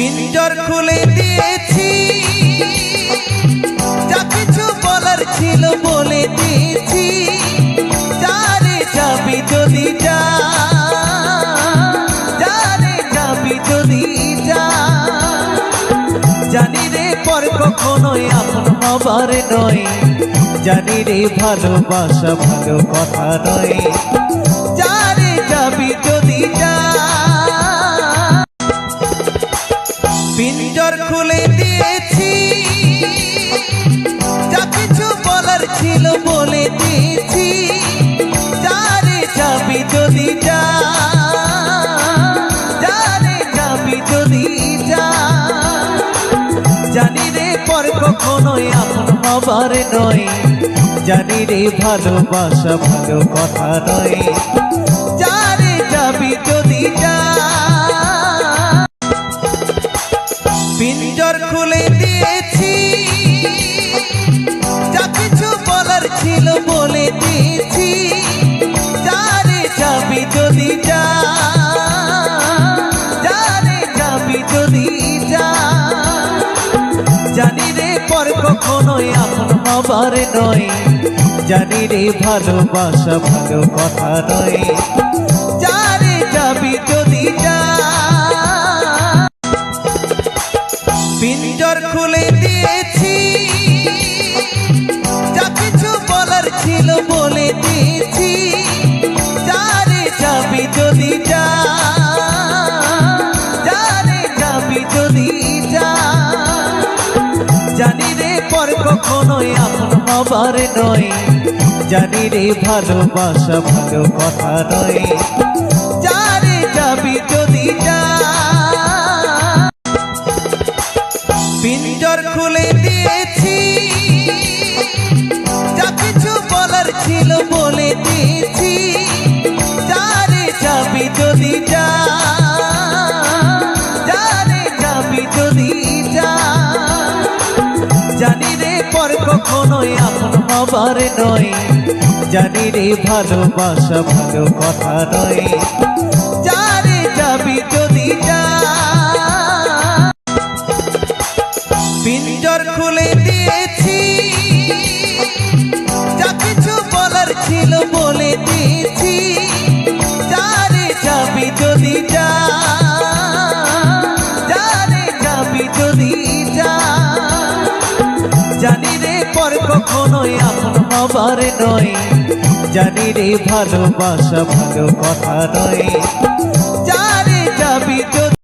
পিঞ্জর খুলে দিয়েছি, যা কিছু বলার ছিল বলে দিয়েছি। যারে যাবি যদি যা, যারে যাবি যদি যা। জানি রে পর কখনোই আপন হবার নয়, জানি রে ভালোবাসা ভালো কথা নয়। যারে যাবি যদি যা। পিঞ্জর খুলে দিয়েছি, যা কিছু বলার ছিল বলে দিয়েছি। যারে যাবি যদি যা, যারে যাবি যদি যা। জানি রে পর কখনোই আপন হবার নয়, জানি রে ভালোবাসা ভালো কথা নয়। যারে যাবি যদি যা। পিঞ্জর খুলে দিয়েছি, যা কিছু বলার ছিল বলে দিয়েছি। যারে যাবি যদি যা, যারে যাবি যদি যা। জানি রে পর কখনোই আপন হবার নয়, জানি রে ভালোবাসা ভালো কথা নয়। যারে যাবি যদি যা। পিঞ্জর খুলে দিয়েছি, যা কিছু বলার ছিল বলে দিয়েছি। যারে যাবি যদি যা, যারে যাবি যদি যা। জানি রে পর কখনোই আপন হবার নয়, জানি রে ভালোবাসা ভালো কথা নয়। যারে যাবি যদি যা। পিঞ্জর খুলে দিয়েছি, যা কিছু বলার ছিল বলে দিয়েছি। যারে যাবি যদি যা, যারে যাবি যদি যা। জানি রে পর কখনোই আপন হবার নয়, জানি রে ভালোবাসা ভালো কথা নয়। যারে যাবি যদি যা। পিঞ্জর খুলে দিয়েছি, যা কিছু বলার ছিল বলে দিয়েছি। যারে যাবি যদি যা, যারে যাবি যদি যা। জানি রে পর কখনোই আপন হবার নয়, জানি রে ভালোবাসা ভালো কথা নয়। যারে যাবি